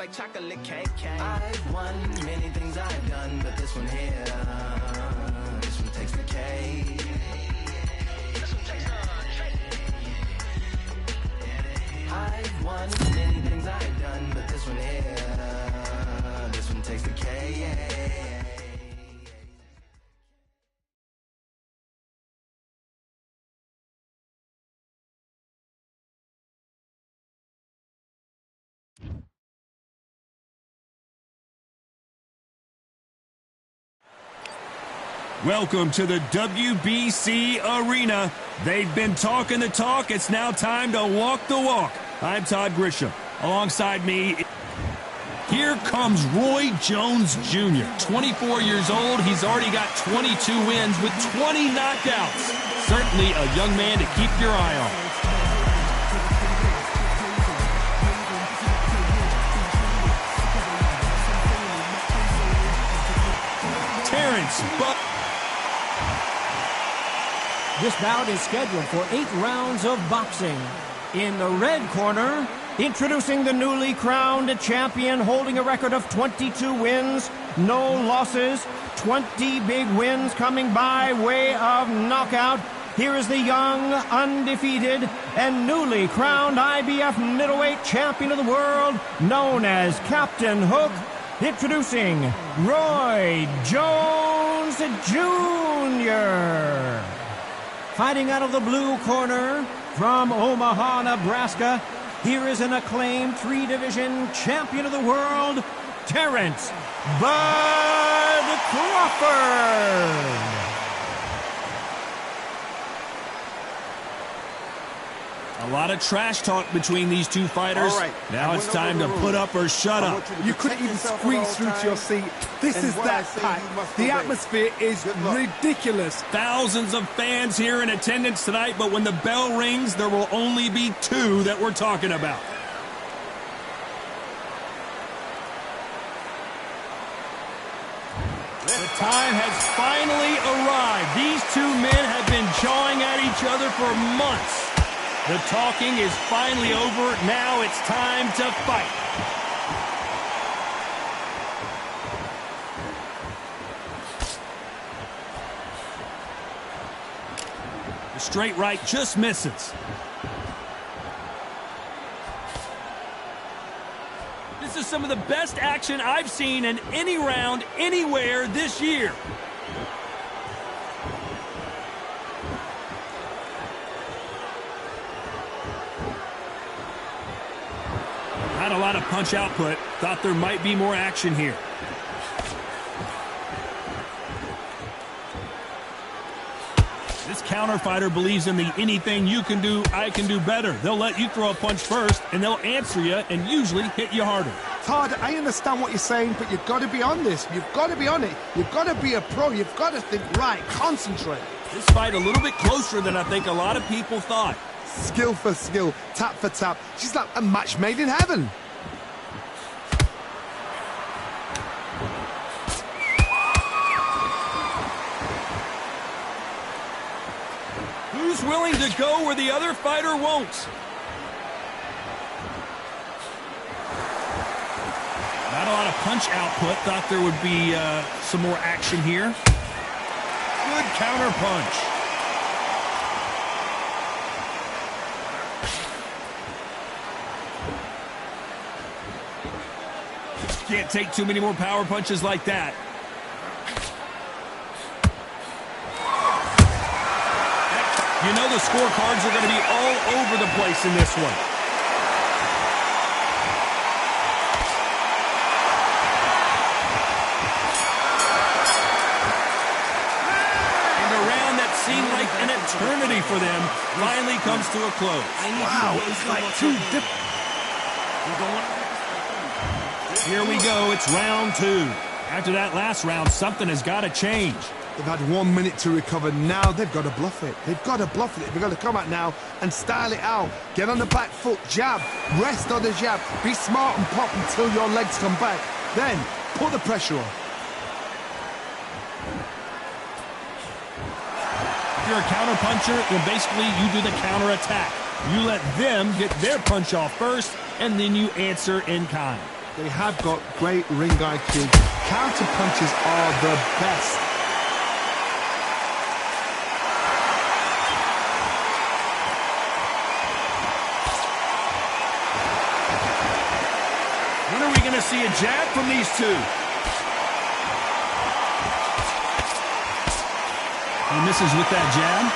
It's like chocolate cake. I've won many things I've done, but this one here, this one takes the cake. This one takes the cake. I've won many things I've done, but this one here, this one takes the cake. Welcome to the WBC Arena. They've been talking the talk. It's now time to walk the walk. I'm Todd Grisham. Alongside me, here comes Roy Jones Jr. 24 years old. He's already got 22 wins with 20 knockouts. Certainly a young man to keep your eye on. But this bout is scheduled for 8 rounds of boxing. In the red corner, introducing the newly crowned champion, holding a record of 22 wins, no losses, 20 big wins coming by way of knockout. Here is the young, undefeated, and newly crowned IBF middleweight champion of the world, known as Captain Hook. Introducing Roy Jones Jr. Fighting out of the blue corner from Omaha, Nebraska, here is an acclaimed 3-division champion of the world, Terrence Bud Crawford. a lot of trash talk between these two fighters. Right. Now it's time to put up or shut up. You couldn't even squeeze through to your seat. This is that packed. The atmosphere is ridiculous. Thousands of fans here in attendance tonight, but when the bell rings, there will only be 2 that we're talking about. The time has finally arrived. These 2 men have been jawing at each other for months. The talking is finally over. Now it's time to fight. The straight right just misses. This is some of the best action I've seen in any round anywhere this year. Not a lot of punch output. Thought there might be more action here. This counter fighter believes in the anything you can do, I can do better. They'll let you throw a punch first, and they'll answer you and usually hit you harder. Todd, I understand what you're saying, but you've got to be on this. You've got to be on it. You've got to be a pro. You've got to think right. Concentrate. This fight a little bit closer than I think a lot of people thought. Skill for skill, tap for tap. She's like a match made in heaven. Who's willing to go where the other fighter won't? Not a lot of punch output. Thought there would be some more action here. Good counter punch. Can't take too many more power punches like that. You know the scorecards are going to be all over the place in this one. And a round that seemed like an eternity for them finally comes to a close. Wow, it's like 2 different. Here we go, it's round 2. After that last round, something has got to change. They've had 1 minute to recover. Now they've got to bluff it. They've got to bluff it. They've got to come out now and style it out. Get on the back foot, jab, rest on the jab. Be smart and pop until your legs come back. Then put the pressure on. If you're a counter puncher, then basically you do the counter attack. You let them get their punch off first, and then you answer in kind. They have got great ring IQ. Counter punches are the best. When are we going to see a jab from these two? He misses with that jab.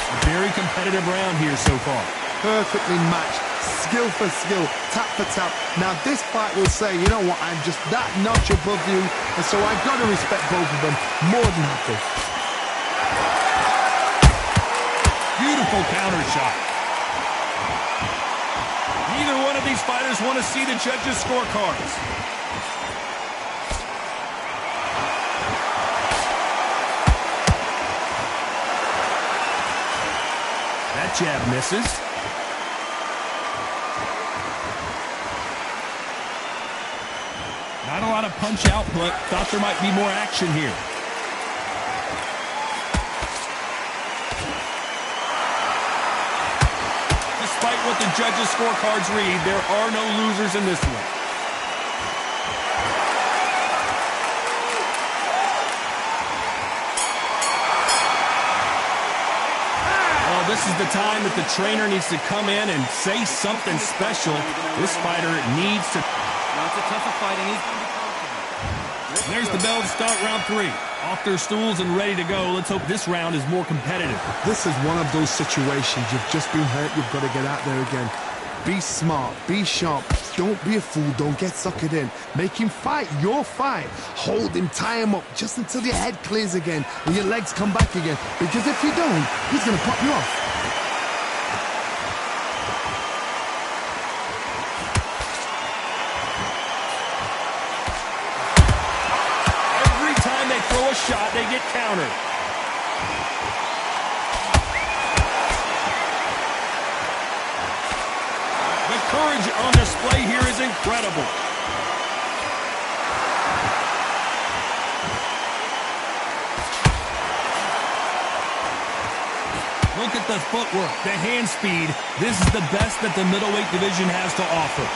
A very competitive round here so far. Perfectly matched, skill for skill, tap for tap. Now this fight will say, you know what, I'm just that notch above you, and so I've got to respect both of them more than happy. Beautiful counter shot. Neither one of these fighters want to see the judges' scorecards. That jab misses. Not a lot of punch output. Thought there might be more action here. Despite what the judges' scorecards read, there are no losers in this one. Well, this is the time that the trainer needs to come in and say something special. This fighter needs to... Now it's a tougher fight, and he's going to be confident. There's the bell to start round 3. Off their stools and ready to go. Let's hope this round is more competitive. This is one of those situations. You've just been hurt. You've got to get out there again. Be smart. Be sharp. Don't be a fool. Don't get suckered in. Make him fight your fight. Hold him. Tie him up just until your head clears again and your legs come back again. Because if you don't, he's going to pop you off. Throw a shot, they get countered. The courage on display here is incredible. Look at the footwork, the hand speed. This is the best that the middleweight division has to offer.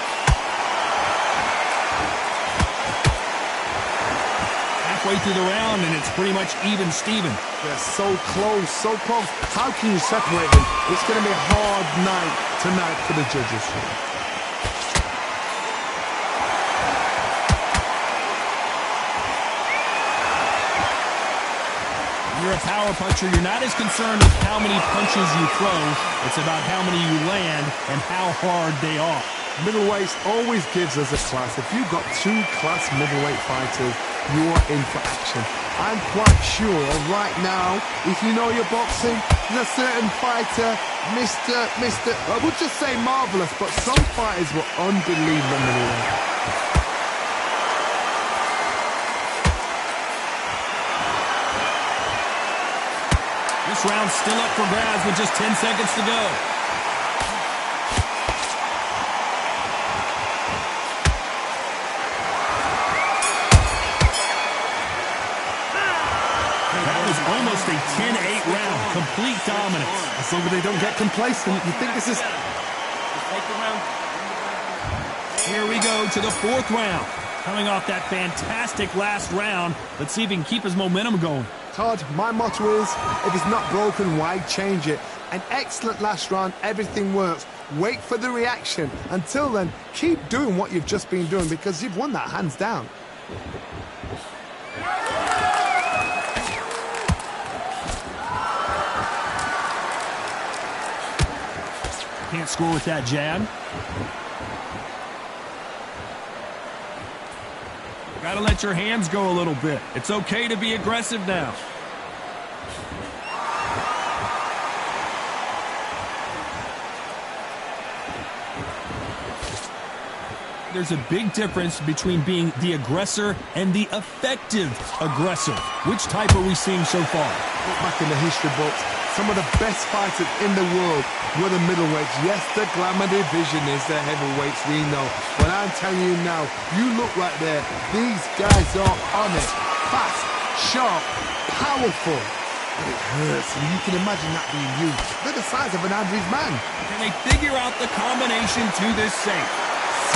Halfway through the round, and it's pretty much even Steven. They're so close, so close. How can you separate them? It's going to be a hard night tonight for the judges. You're a power puncher. You're not as concerned with how many punches you throw. It's about how many you land and how hard they are. Middleweight always gives us a class. If you've got 2 class middleweight fighters, you are in for action. I'm quite sure right now, if you know your boxing, there's a certain fighter, I would just say marvelous, but some fighters were unbelievable middleweight. This round's still up for grabs with just 10 seconds to go. Almost a 10-8 round. Complete dominance. As long as they don't get complacent, you think this is... Here we go to the 4th round. Coming off that fantastic last round. Let's see if he can keep his momentum going. Todd, my motto is, if it's not broken, why change it? An excellent last round. Everything works. Wait for the reaction. Until then, keep doing what you've just been doing because you've won that hands down. Can't score with that jab. Gotta let your hands go a little bit. It's okay to be aggressive now. There's a big difference between being the aggressor and the effective aggressor. Which type are we seeing so far? Look back in the history books. Some of the best fighters in the world were the middleweights. Yes, the glamour division is the heavyweights, we know. But I'm telling you now, you look right there. These guys are on it. Fast, sharp, powerful. But it hurts, and you can imagine that being you. They're the size of an average man. Can they figure out the combination to this save?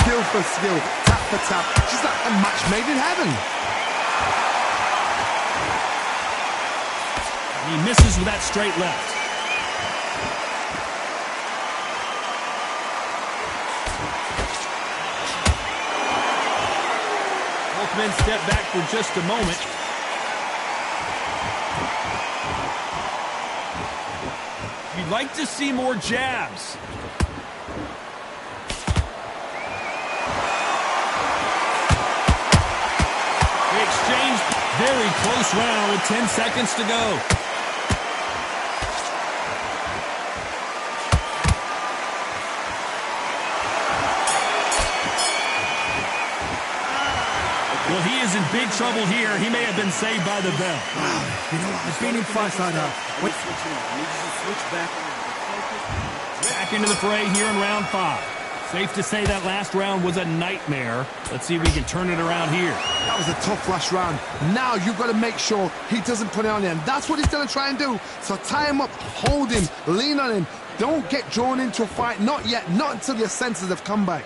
Skill for skill, tap for tap. She's like a match made in heaven. He misses with that straight left. Both men step back for just a moment. You'd like to see more jabs. They exchange. Very close round with 10 seconds to go. Well, he is in big trouble here. He may have been saved by the bell. You know what? I've been in fights like that. Back into the fray here in round 5. Safe to say that last round was a nightmare. Let's see if we can turn it around here. That was a tough last round. Now you've got to make sure he doesn't put it on him. That's what he's going to try and do. So tie him up, hold him, lean on him. Don't get drawn into a fight. Not yet. Not until your senses have come back.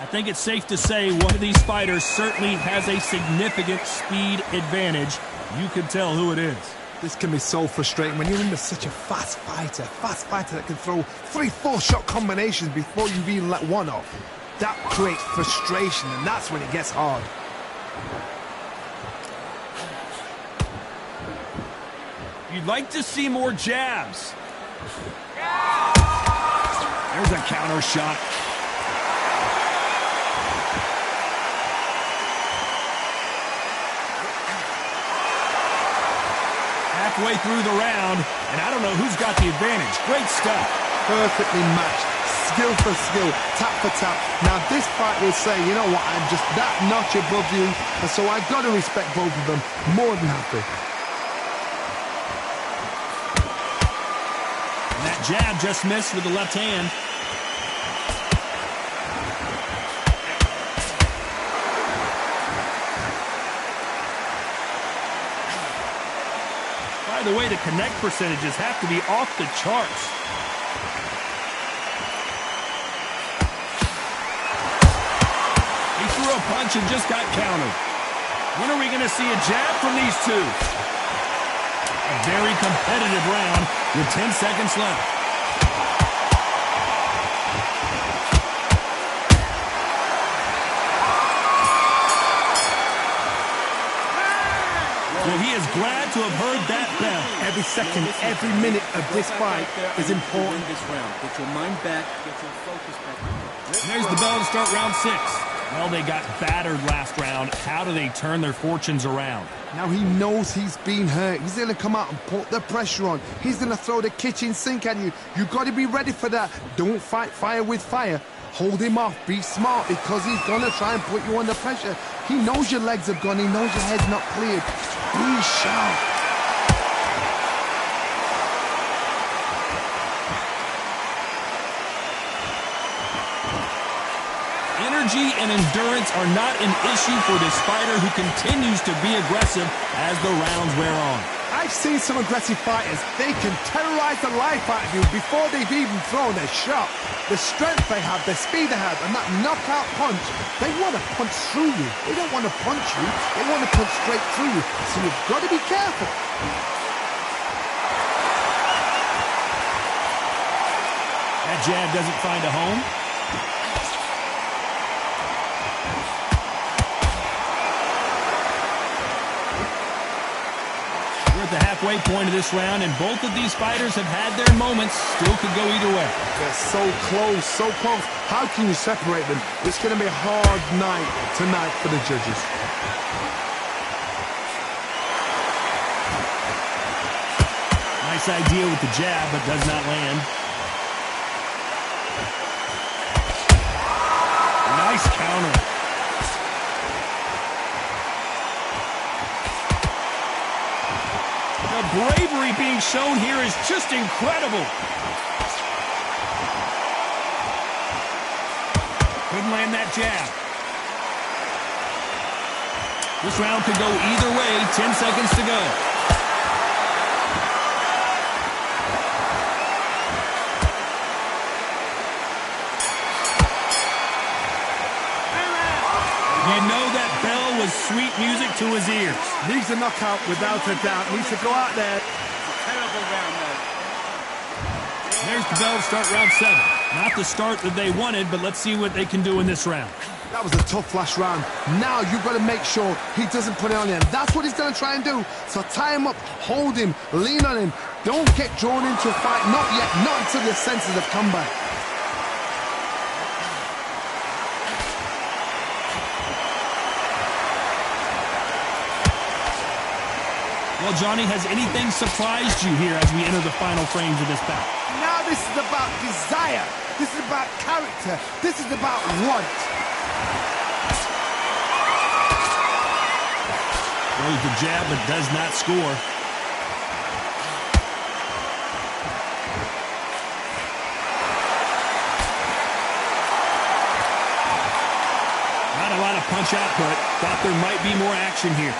I think it's safe to say one of these fighters certainly has a significant speed advantage. You can tell who it is. This can be so frustrating when you're under such a fast fighter that can throw 3-4 shot combinations before you've even let one off. That creates frustration, and that's when it gets hard. You'd like to see more jabs. There's a counter shot. Halfway through the round, and I don't know who's got the advantage. Great stuff. Perfectly matched, skill for skill, tap for tap. Now this fight will say, you know what, I'm just that notch above you, and so I've got to respect both of them. More than happy. And that jab just missed with the left hand. By the way, the connect percentages have to be off the charts. He threw a punch and just got countered. When are we going to see a jab from these two? A very competitive round with 10 seconds left. Well, he is glad to have heard that bell. Every second, every minute of this fight is important. This round. Get your mind back, get your focus back. And there's the bell to start round 6. Well, they got battered last round. How do they turn their fortunes around? Now he knows he's been hurt. He's going to come out and put the pressure on. He's going to throw the kitchen sink at you. You've got to be ready for that. Don't fight fire with fire. Hold him off. Be smart, because he's going to try and put you under pressure. He knows your legs have gone. He knows your head's not cleared. Be sharp. Energy and endurance are not an issue for this fighter, who continues to be aggressive as the rounds wear on. I've seen some aggressive fighters. They can terrorize the life out of you before they've even thrown a shot. The strength they have, the speed they have, and that knockout punch, they want to punch through you. They don't want to punch you. They want to punch straight through you. So you've got to be careful. That jab doesn't find a home. We're at the halfway point of this round, and both of these fighters have had their moments. Still could go either way. They're so close, so close. How can you separate them? It's going to be a hard night tonight for the judges. Nice idea with the jab, but does not land. Nice counter. The bravery being shown here is just incredible. land that jab. This round could go either way. 10 seconds to go. You know that bell was sweet music to his ears. Needs a knockout without a doubt. Needs to go out there. Terrible round there. There's the bell to start round 7. Not the start that they wanted, but let's see what they can do in this round. That was a tough last round. Now you've got to make sure he doesn't put it on him. That's what he's going to try and do. So tie him up, hold him, lean on him. Don't get drawn into a fight. Not yet. Not until your senses have come back. Well, Johnny, has anything surprised you here as we enter the final frames of this bout? Now this is about desire. This is about character. This is about want. Throws the jab, but does not score. Not a lot of punch output. Thought there might be more action here.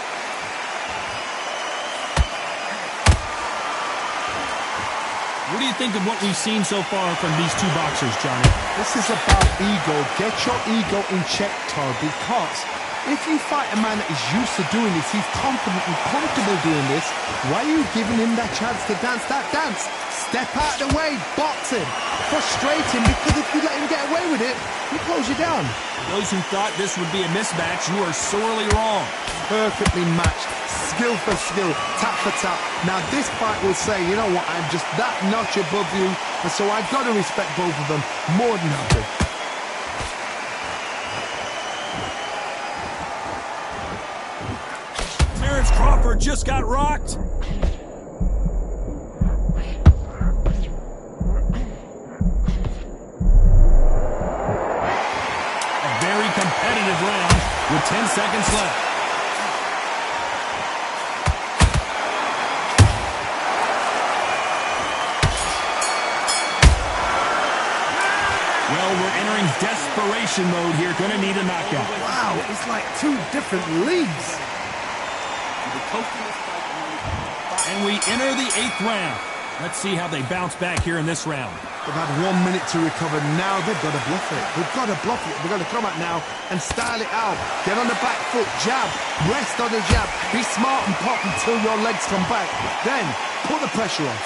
What do you think of what we've seen so far from these two boxers, Johnny? This is about ego. Get your ego in check, Todd, because if you fight a man that is used to doing this, he's confident and comfortable doing this, why are you giving him that chance to dance that dance? Step out of the way, box him, frustrate him, because if you let him get away with it, he'll close you down. Those who thought this would be a mismatch, you are sorely wrong. Perfectly matched, skill for skill, tap for tap. Now this fight will say, you know what, I'm just that notch above you, and so I've got to respect both of them more than happy. Terrence Crawford just got rocked. A very competitive round with 10 seconds left. Well, we're entering desperation mode here. Gonna need a knockout. Wow, it's like two different leagues. And we enter the 8th round. Let's see how they bounce back here in this round. They've had 1 minute to recover. Now they've got to bluff it. They've got to bluff it. They've got to come out now and style it out. Get on the back foot, jab, rest on the jab. Be smart and pop until your legs come back. Then put the pressure on.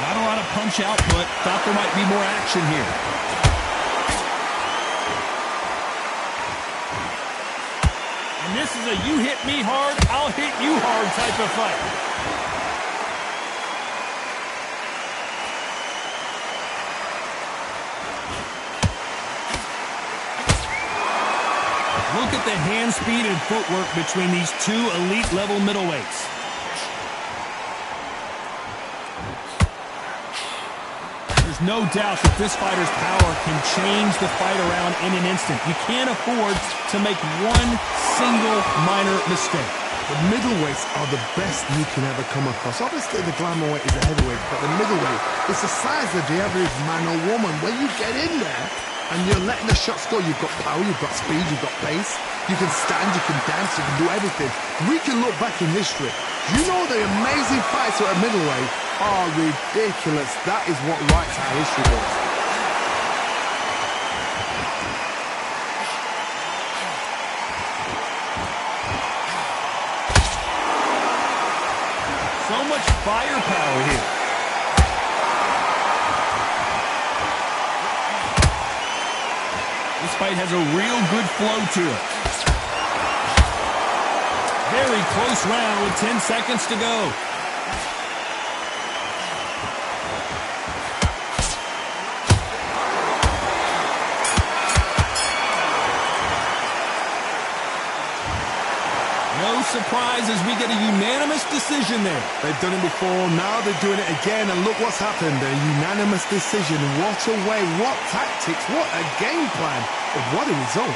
Not a lot of punch output. Thought there might be more action here. And this is a you hit me hard, I'll hit you hard type of fight. Look at the hand speed and footwork between these two elite level middleweights. There's no doubt that this fighter's power can change the fight around in an instant. You can't afford to make one single minor mistake. The middleweights are the best you can ever come across. Obviously, the glamour weight is a heavyweight, but the middleweight is the size of the average man or woman. When you get in there and you're letting the shots go, you've got power, you've got speed, you've got pace. You can stand, you can dance, you can do everything. We can look back in history. You know the amazing fights at a middleweight are ridiculous. That is what writes our history books. So much firepower here. This fight has a real good flow to it. Very close round with 10 seconds to go. No surprise as we get a unanimous decision there. They've done it before, now they're doing it again, and look what's happened. A unanimous decision. What a way, what tactics, what a game plan, and what a result.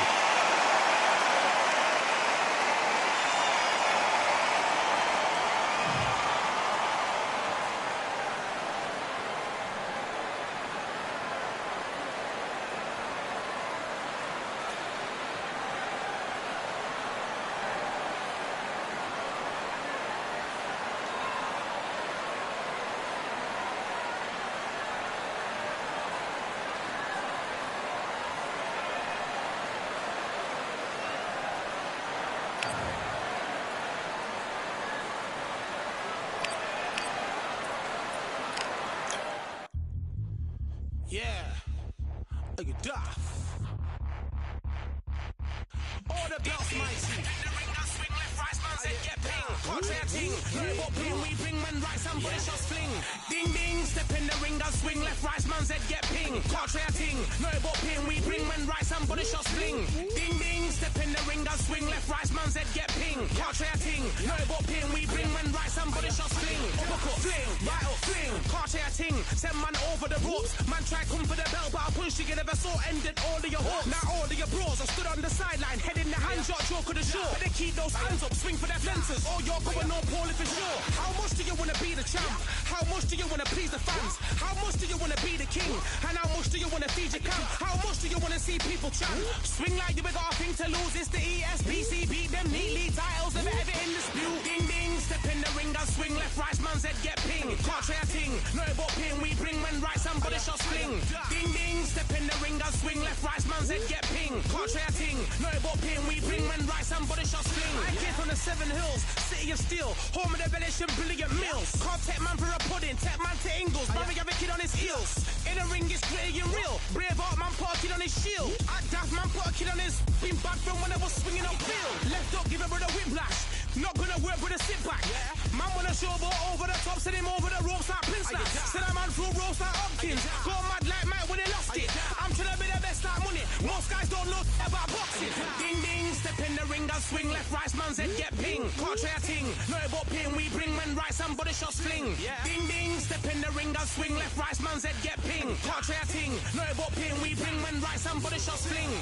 Yeah. Are you daft? All the belts mighty. In the ring, I swing left, right, man's head get ping. Contrary ting, no but ping, we bring man right, somebody shots fling. Ding ding, step in the ring, I swing left, right, man's head get ping. Contrary ting, no but ping, we bring man right, somebody shots fling. Ding ding, step in the ring, I swing left, right, man's head get ping. Contrary ting, no but ping, we bring man right, somebody shots fling. Uppercut, fling, right up, fling. Contrary ting, send man over the ropes. Man try come for the belt, but I punch you, never saw ended all of your hopes. Now all of your bros are stood on the sideline, head in the hand shot, joke of the show. But they keep those hands up, swing for their fences. Oh, you're going on poorly for sure. How much do you wanna be the champ? How much do you wanna please the fans? How much do you wanna be the king? And how much do you wanna feed your camp? How much do you wanna see people chant? Swing like you got a thing to lose. It's the ESPC, beat them neatly. Titles never ever in dispute. Ding ding, step in the ring, I swing left, right, man's head get ping. Can't try a ting, no but ping. We bring men right, somebody shots fling. Ding ding, step in the ring, I swing left, right, man's head get ping. Can't try a ting, no but ping. We bring men right, somebody shots fling. I came from the 7 Hills, city of steel, home of the village and brilliant meals. Can't take man for a pudding, take man to Ingles. Barry have a kid on his heels. In the ring, it's gritty and real. Braveheart man put a kid on his shield. At Daft man put a kid on his. Been bad from when I was swinging on field. Left up, give a brother whiplash. Not gonna work with a sit back. Man wanna showboat over the top, send him over the ropes like Prince Lash. Send a man through ropes like Hopkins. Go mad like Mike when he lost it. I'm trying to be the best like money. Most guys don't know about boxing. Ding ding, step in the ring, I swing left, right, man's head get ping. Can't try a ting, no but ping. We bring men right, somebody shots fling. Ding ding, step in the ring, I swing left, right, man's head get ping. Can't try a ting, no but ping. We bring men right, somebody shots fling.